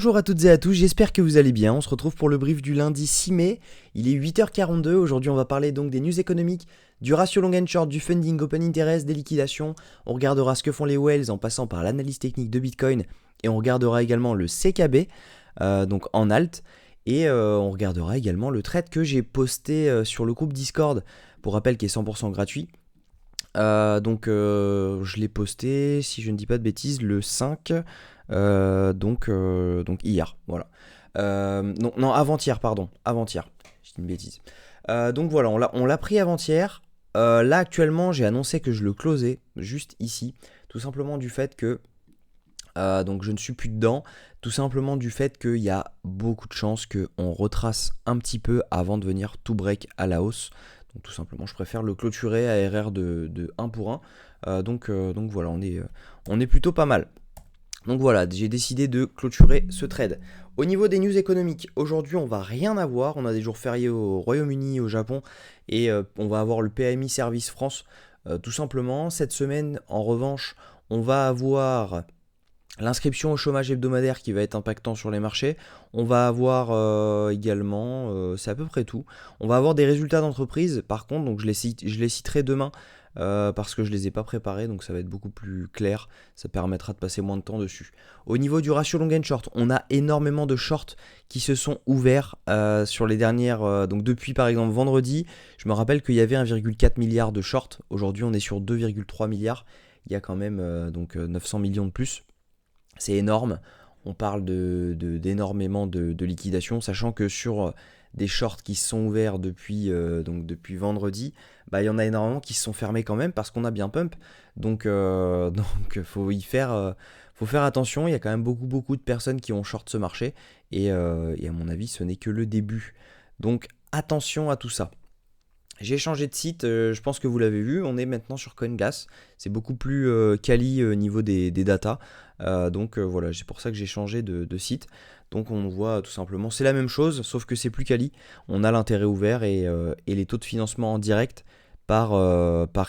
Bonjour à toutes et à tous, j'espère que vous allez bien. On se retrouve pour le brief du lundi 6 mai. Il est 8h42. Aujourd'hui, on va parler donc des news économiques, du ratio long and short, du funding, open interest, des liquidations. On regardera ce que font les whales en passant par l'analyse technique de Bitcoin. Et on regardera également le CKB, donc en alt. Et on regardera également le trade que j'ai posté sur le groupe Discord, pour rappel qui est 100% gratuit. Je l'ai posté, si je ne dis pas de bêtises, le 5, donc hier, voilà. Non, avant-hier, pardon, avant-hier, je dis une bêtise. Donc voilà, on l'a pris avant-hier. Là, actuellement, j'ai annoncé que je le closais, juste ici, tout simplement du fait que donc je ne suis plus dedans, tout simplement du fait qu'il y a beaucoup de chances qu'on retrace un petit peu avant de venir tout break à la hausse. Donc tout simplement, je préfère le clôturer à RR de 1 pour 1. Donc voilà, on est plutôt pas mal. Donc voilà, j'ai décidé de clôturer ce trade. Au niveau des news économiques, aujourd'hui on va rien avoir. On a des jours fériés au Royaume-Uni, au Japon, et on va avoir le PMI Service France, tout simplement. Cette semaine, en revanche, on va avoir l'inscription au chômage hebdomadaire qui va être impactant sur les marchés. On va avoir également, c'est à peu près tout. On va avoir des résultats d'entreprise, par contre, donc je les citerai demain parce que je ne les ai pas préparés, donc ça va être beaucoup plus clair. Ça permettra de passer moins de temps dessus. Au niveau du ratio long and short, on a énormément de shorts qui se sont ouverts sur les dernières. Donc depuis par exemple vendredi, je me rappelle qu'il y avait 1,4 milliard de shorts. Aujourd'hui, on est sur 2,3 milliards. Il y a quand même 900 millions de plus. C'est énorme, on parle d'énormément de liquidations, sachant que sur des shorts qui se sont ouverts depuis vendredi, il y en a énormément qui se sont fermés quand même parce qu'on a bien pump. Donc faut faire attention, il y a quand même beaucoup de personnes qui ont short ce marché et à mon avis ce n'est que le début. Donc attention à tout ça. J'ai changé de site, je pense que vous l'avez vu, on est maintenant sur CoinGas, c'est beaucoup plus quali au niveau des datas, voilà, c'est pour ça que j'ai changé de site. Donc on voit tout simplement, c'est la même chose, sauf que c'est plus quali, on a l'intérêt ouvert et les taux de financement en direct par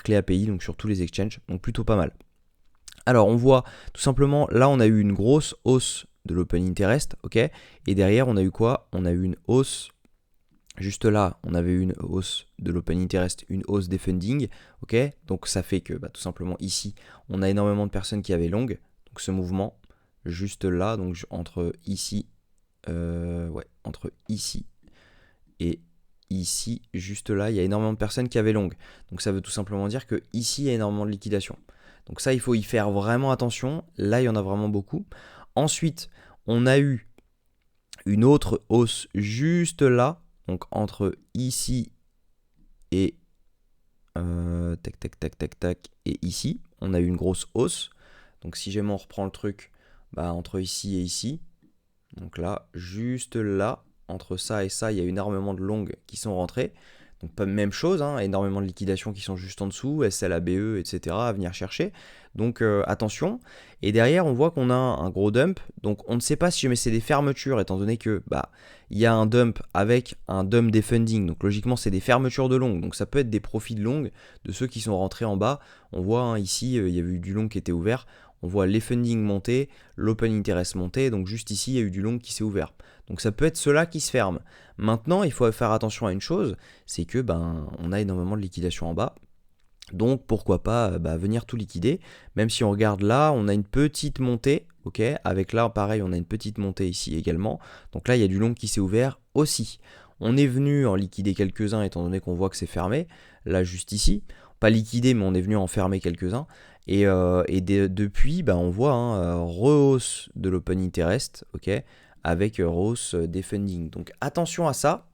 clé API, donc sur tous les exchanges, donc plutôt pas mal. Alors on voit tout simplement, là on a eu une grosse hausse de l'open interest, ok, et derrière on a eu quoi? On a eu une hausse. Juste là, on avait une hausse de l'open interest, une hausse des funding, ok. Donc ça fait que tout simplement ici, on a énormément de personnes qui avaient long. Donc ce mouvement, juste là, donc entre ici et ici, juste là, il y a énormément de personnes qui avaient long. Donc ça veut tout simplement dire que ici, il y a énormément de liquidation. Donc ça, il faut y faire vraiment attention. Là, il y en a vraiment beaucoup. Ensuite, on a eu une autre hausse juste là. Donc entre ici et et ici, on a eu une grosse hausse. Donc si jamais on reprend le truc, entre ici et ici, donc là, juste là, entre ça et ça, il y a énormément de longues qui sont rentrées. Donc pas même chose, énormément de liquidations qui sont juste en dessous, SLABE, etc. à venir chercher. Donc attention. Et derrière, on voit qu'on a un gros dump. Donc on ne sait pas si jamais c'est des fermetures, étant donné que il y a un dump avec un dump des funding. Donc logiquement, c'est des fermetures de long. Donc ça peut être des profits de long de ceux qui sont rentrés en bas. On voit ici, il y avait eu du long qui était ouvert. On voit les funding monter, l'open interest monter. Donc juste ici, il y a eu du long qui s'est ouvert. Donc ça peut être cela qui se ferme. Maintenant, il faut faire attention à une chose, c'est que on a énormément de liquidation en bas. Donc pourquoi pas venir tout liquider. Même si on regarde là, on a une petite montée, ok. Avec là, pareil, on a une petite montée ici également. Donc là, il y a du long qui s'est ouvert aussi. On est venu en liquider quelques-uns étant donné qu'on voit que c'est fermé. Là, juste ici, pas liquidé, mais on est venu en fermer quelques-uns. Et depuis, on voit rehausse de l'open interest, ok, avec rehausse des funding. Donc attention à ça.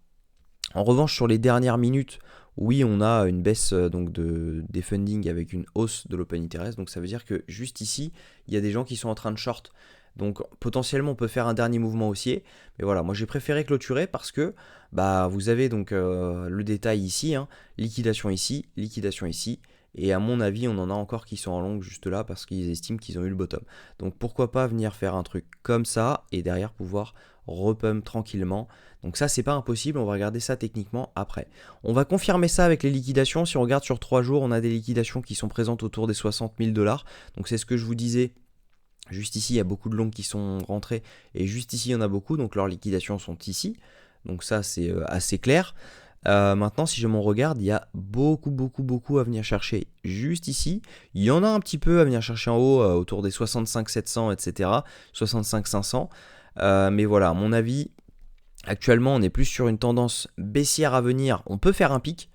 En revanche, sur les dernières minutes, oui, on a une baisse des funding avec une hausse de l'open interest. Donc ça veut dire que juste ici, il y a des gens qui sont en train de short. Donc potentiellement, on peut faire un dernier mouvement haussier. Mais voilà, moi j'ai préféré clôturer parce que vous avez donc le détail ici, liquidation ici, liquidation ici. Et à mon avis, on en a encore qui sont en long juste là parce qu'ils estiment qu'ils ont eu le bottom. Donc pourquoi pas venir faire un truc comme ça et derrière pouvoir repump tranquillement. Donc ça, c'est pas impossible, on va regarder ça techniquement après. On va confirmer ça avec les liquidations. Si on regarde sur 3 jours, on a des liquidations qui sont présentes autour des 60 000 $. Donc c'est ce que je vous disais Juste ici, il y a beaucoup de longs qui sont rentrés et juste ici, il y en a beaucoup, donc leurs liquidations sont ici. Donc ça, c'est assez clair. Maintenant, si je m'en regarde, il y a beaucoup, beaucoup, beaucoup à venir chercher juste ici. Il y en a un petit peu à venir chercher en haut, autour des 65 700, etc. 65 500. Mais voilà, à mon avis, actuellement, on est plus sur une tendance baissière à venir. On peut faire un pic,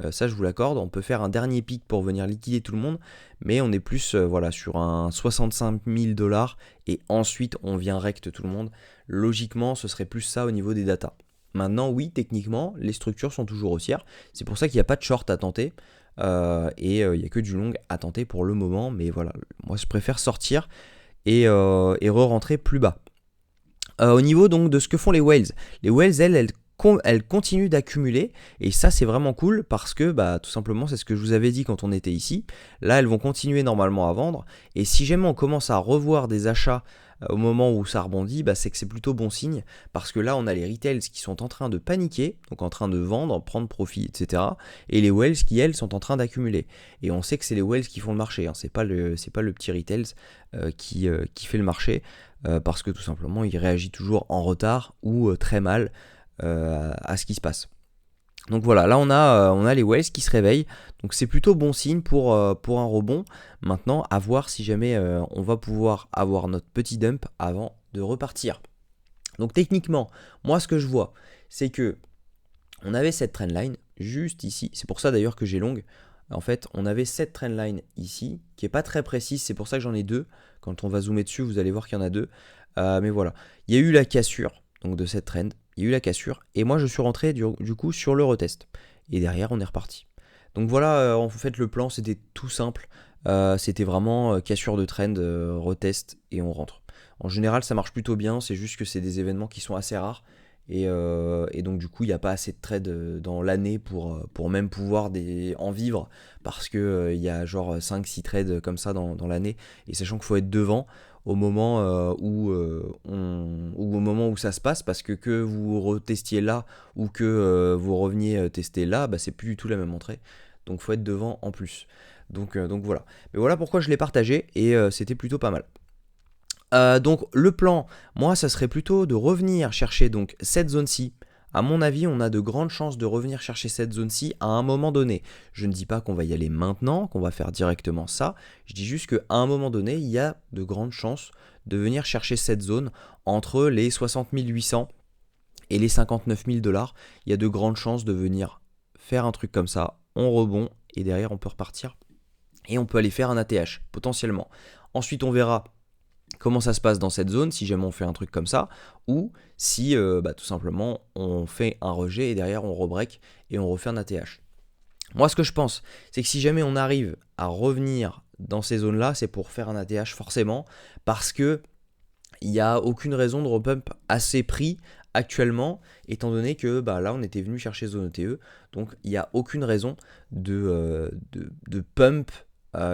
ça je vous l'accorde. On peut faire un dernier pic pour venir liquider tout le monde. Mais on est plus voilà, sur un 65 000 dollars et ensuite on vient recte tout le monde. Logiquement, ce serait plus ça au niveau des datas. Maintenant, oui, techniquement, les structures sont toujours haussières. C'est pour ça qu'il n'y a pas de short à tenter. Et il n'y a que du long à tenter pour le moment. Mais voilà, moi je préfère sortir et re-rentrer plus bas. Au niveau donc de ce que font les whales elles continuent d'accumuler et ça c'est vraiment cool parce que bah, tout simplement c'est ce que je vous avais dit quand on était ici. Là elles vont continuer normalement à vendre et si jamais on commence à revoir des achats au moment où ça rebondit, bah, c'est que c'est plutôt bon signe parce que là on a les retails qui sont en train de paniquer, donc en train de vendre, prendre profit, etc. Et les whales qui elles sont en train d'accumuler. Et on sait que c'est les whales qui font le marché, hein. C'est pas le petit retails qui fait le marché. Parce que tout simplement il réagit toujours en retard ou très mal à ce qui se passe. Donc voilà, là on a les whales qui se réveillent, donc c'est plutôt bon signe pour un rebond. Maintenant, à voir si jamais on va pouvoir avoir notre petit dump avant de repartir. Donc techniquement, moi ce que je vois, c'est que on avait cette trendline juste ici, c'est pour ça d'ailleurs que j'ai longue. En fait, on avait cette trendline ici, qui est pas très précise, c'est pour ça que j'en ai deux. Quand on va zoomer dessus, vous allez voir qu'il y en a deux. Mais voilà, il y a eu la cassure donc de cette trend, il y a eu la cassure, et moi je suis rentré du coup sur le retest. Et derrière, on est reparti. Donc voilà, en fait, le plan, c'était tout simple. C'était vraiment cassure de trend, retest, et on rentre. En général, ça marche plutôt bien, c'est juste que c'est des événements qui sont assez rares. Et donc du coup, il n'y a pas assez de trades dans l'année pour même pouvoir en vivre, parce qu'il y a genre 5-6 trades comme ça dans l'année, et sachant qu'il faut être devant au moment ou au moment où ça se passe, parce que vous retestiez là ou que vous reveniez tester là, bah, c'est plus du tout la même entrée. Donc faut être devant en plus. Donc voilà. Mais voilà pourquoi je l'ai partagé, et c'était plutôt pas mal. Donc le plan, moi, ça serait plutôt de revenir chercher donc cette zone-ci. À mon avis, on a de grandes chances de revenir chercher cette zone-ci à un moment donné. Je ne dis pas qu'on va y aller maintenant, qu'on va faire directement ça. Je dis juste qu'à un moment donné, il y a de grandes chances de venir chercher cette zone entre les 60 800 et les 59 000 dollars. Il y a de grandes chances de venir faire un truc comme ça. On rebond et derrière, on peut repartir. Et on peut aller faire un ATH, potentiellement. Ensuite, on verra comment ça se passe dans cette zone si jamais on fait un truc comme ça, ou si tout simplement on fait un rejet et derrière on rebreak et on refait un ATH. Moi ce que je pense, c'est que si jamais on arrive à revenir dans ces zones là, c'est pour faire un ATH forcément, parce que il n'y a aucune raison de repump à ces prix actuellement, étant donné que là on était venu chercher zone ETE, donc il n'y a aucune raison de pump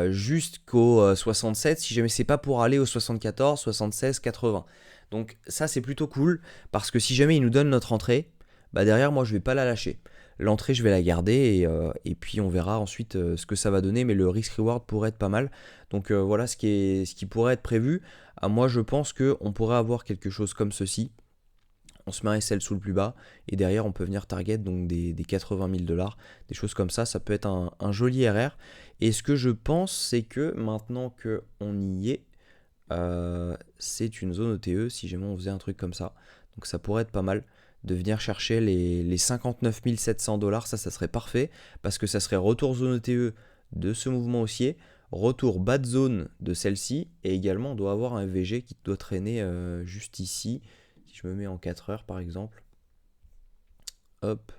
jusqu'au 67 si jamais c'est pas pour aller au 74, 76, 80. Donc ça c'est plutôt cool parce que si jamais il nous donne notre entrée, derrière moi je vais pas la lâcher. L'entrée je vais la garder et puis on verra ensuite ce que ça va donner, mais le risk reward pourrait être pas mal. Donc voilà ce qui pourrait être prévu. Moi je pense qu'on pourrait avoir quelque chose comme ceci. On se met un SL sous le plus bas et derrière on peut venir target donc des 80 000 dollars, des choses comme ça peut être un joli RR. Et ce que je pense, c'est que maintenant qu'on y est, c'est une zone ETE si jamais on faisait un truc comme ça. Donc ça pourrait être pas mal de venir chercher les 59 700 dollars, ça serait parfait parce que ça serait retour zone ETE de ce mouvement haussier, retour bas de zone de celle-ci, et également on doit avoir un FVG qui doit traîner juste ici. Si je me mets en 4 heures par exemple, hop,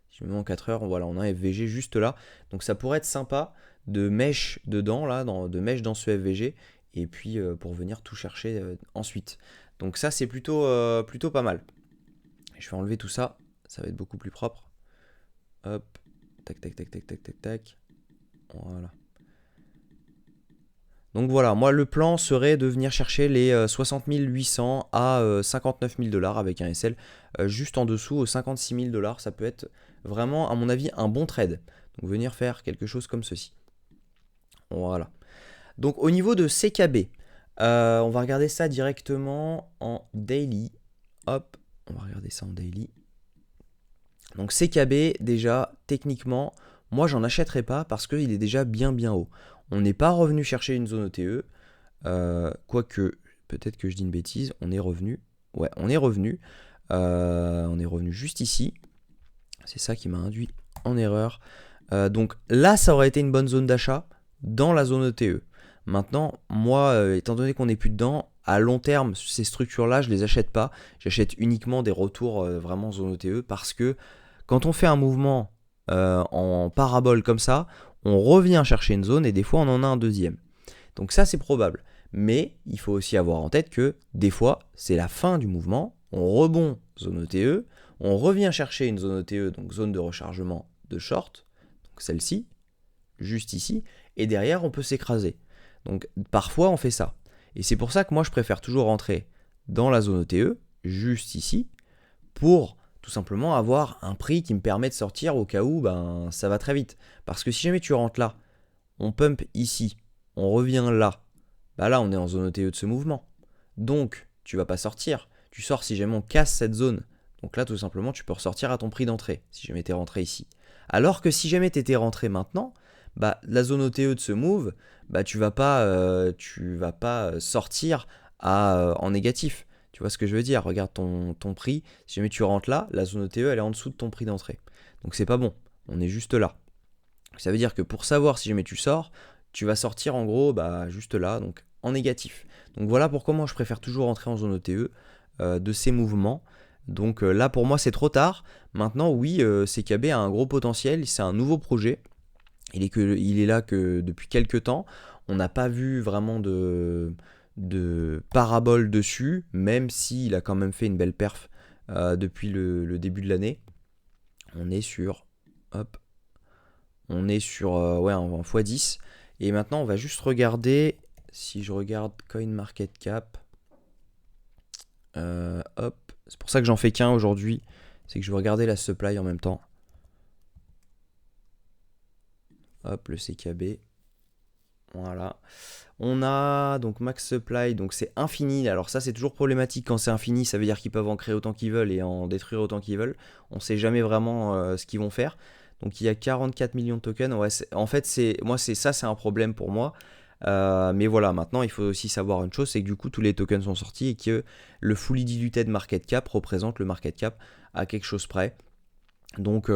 si je me mets en 4 heures, voilà, on a un FVG juste là. Donc ça pourrait être sympa de mèche dedans, là, de mèche dans ce FVG, et puis pour venir tout chercher ensuite. Donc ça c'est plutôt pas mal. Je vais enlever tout ça, ça va être beaucoup plus propre. Hop, tac, tac, tac, tac, tac, tac, tac. Voilà. Donc voilà, moi le plan serait de venir chercher les 60 800 à 59 000 dollars avec un SL juste en dessous aux 56 000 dollars. Ça peut être vraiment, à mon avis, un bon trade. Donc venir faire quelque chose comme ceci. Voilà. Donc au niveau de CKB, On va regarder ça directement en daily. Hop, on va regarder ça en daily. Donc CKB, déjà, techniquement, moi j'en achèterai pas parce qu'il est déjà bien haut. On n'est pas revenu chercher une zone OTE. Quoique, peut-être que je dis une bêtise, on est revenu. Ouais, on est revenu. On est revenu juste ici. C'est ça qui m'a induit en erreur. Donc là, ça aurait été une bonne zone d'achat dans la zone ETE. Maintenant, moi, étant donné qu'on n'est plus dedans, à long terme, ces structures-là, je les achète pas. J'achète uniquement des retours vraiment zone ETE parce que quand on fait un mouvement en parabole comme ça, on revient chercher une zone et des fois on en a un deuxième. Donc ça, c'est probable. Mais il faut aussi avoir en tête que des fois, c'est la fin du mouvement, on rebond zone ETE, on revient chercher une zone ETE, donc zone de rechargement de short, donc celle-ci, juste ici, et derrière on peut s'écraser. Donc parfois on fait ça. Et c'est pour ça que moi je préfère toujours rentrer dans la zone ETE, juste ici, pour tout simplement avoir un prix qui me permet de sortir au cas où ça va très vite. Parce que si jamais tu rentres là, on pump ici, on revient là, là on est en zone ETE de ce mouvement. Donc tu vas pas sortir. Tu sors si jamais on casse cette zone. Donc là tout simplement tu peux ressortir à ton prix d'entrée si jamais tu es rentré ici. Alors que si jamais tu étais rentré maintenant, la zone OTE de ce move, tu vas pas sortir en négatif. Tu vois ce que je veux dire? Regarde ton prix. Si jamais tu rentres là, la zone OTE elle est en dessous de ton prix d'entrée. Donc c'est pas bon. On est juste là. Ça veut dire que pour savoir si jamais tu sors, tu vas sortir en gros juste là, donc en négatif. Donc voilà pourquoi moi je préfère toujours rentrer en zone OTE de ces mouvements. Donc là pour moi c'est trop tard. Maintenant oui, CKB a un gros potentiel, c'est un nouveau projet. Il est là que depuis quelques temps. On n'a pas vu vraiment de parabole dessus, même s'il a quand même fait une belle perf depuis le début de l'année. On est sur un x10. Et maintenant on va juste regarder, si je regarde CoinMarketCap, c'est pour ça que j'en fais qu'un aujourd'hui, c'est que je vais regarder la supply en même temps. Hop, le CKB. Voilà. On a donc max supply, donc c'est infini. Alors ça c'est toujours problématique quand c'est infini, ça veut dire qu'ils peuvent en créer autant qu'ils veulent et en détruire autant qu'ils veulent. On ne sait jamais vraiment ce qu'ils vont faire. Donc il y a 44 millions de tokens. Ouais, en fait c'est un problème pour moi. Mais voilà, maintenant il faut aussi savoir une chose, c'est que du coup tous les tokens sont sortis et que le fully diluted market cap représente le market cap à quelque chose près. Donc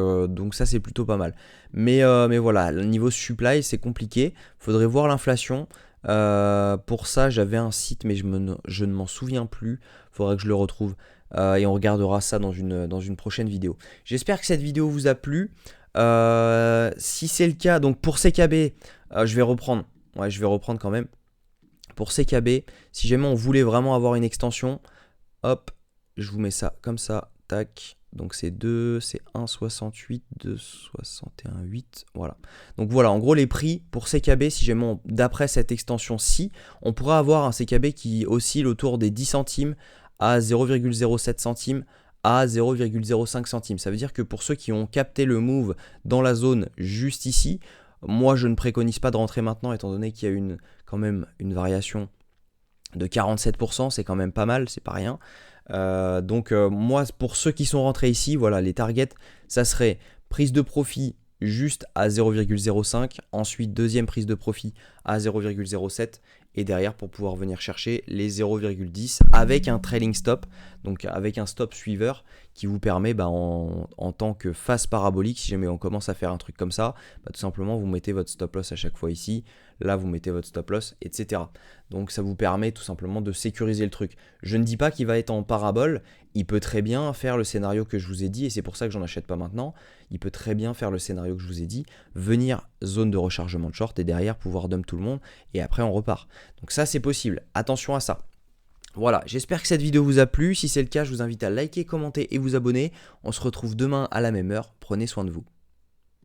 ça c'est plutôt pas mal. Mais voilà, le niveau supply c'est compliqué. Faudrait voir l'inflation. Pour ça j'avais un site mais je ne m'en souviens plus. Faudrait que je le retrouve. Et on regardera ça dans une prochaine vidéo. J'espère que cette vidéo vous a plu. Si c'est le cas, donc pour CKB, je vais reprendre. Ouais, je vais reprendre quand même. Pour CKB, si jamais on voulait vraiment avoir une extension, hop, je vous mets ça comme ça, tac. Donc c'est 1,68, 2,61,8, voilà. Donc voilà, en gros les prix pour CKB, si jamais d'après cette extension-ci, on pourra avoir un CKB qui oscille autour des 10 centimes à 0,07 centimes à 0,05 centimes. Ça veut dire que pour ceux qui ont capté le move dans la zone juste ici, moi je ne préconise pas de rentrer maintenant étant donné qu'il y a quand même une variation de 47%, c'est quand même pas mal, c'est pas rien. Donc moi pour ceux qui sont rentrés ici, voilà les targets, ça serait prise de profit juste à 0,05, ensuite deuxième prise de profit à 0,07 et derrière pour pouvoir venir chercher les 0,10 avec un trailing stop, donc avec un stop suiveur qui vous permet en tant que phase parabolique, si jamais on commence à faire un truc comme ça, tout simplement vous mettez votre stop loss à chaque fois ici, là vous mettez votre stop loss, etc. Donc ça vous permet tout simplement de sécuriser le truc. Je ne dis pas qu'il va être en parabole, il peut très bien faire le scénario que je vous ai dit et c'est pour ça que j'en achète pas maintenant. Il peut très bien faire le scénario que je vous ai dit, venir zone de rechargement de short et derrière pouvoir dump tout le monde et après on repart. Donc ça c'est possible, attention à ça. Voilà, j'espère que cette vidéo vous a plu. Si c'est le cas, je vous invite à liker, commenter et vous abonner. On se retrouve demain à la même heure. Prenez soin de vous.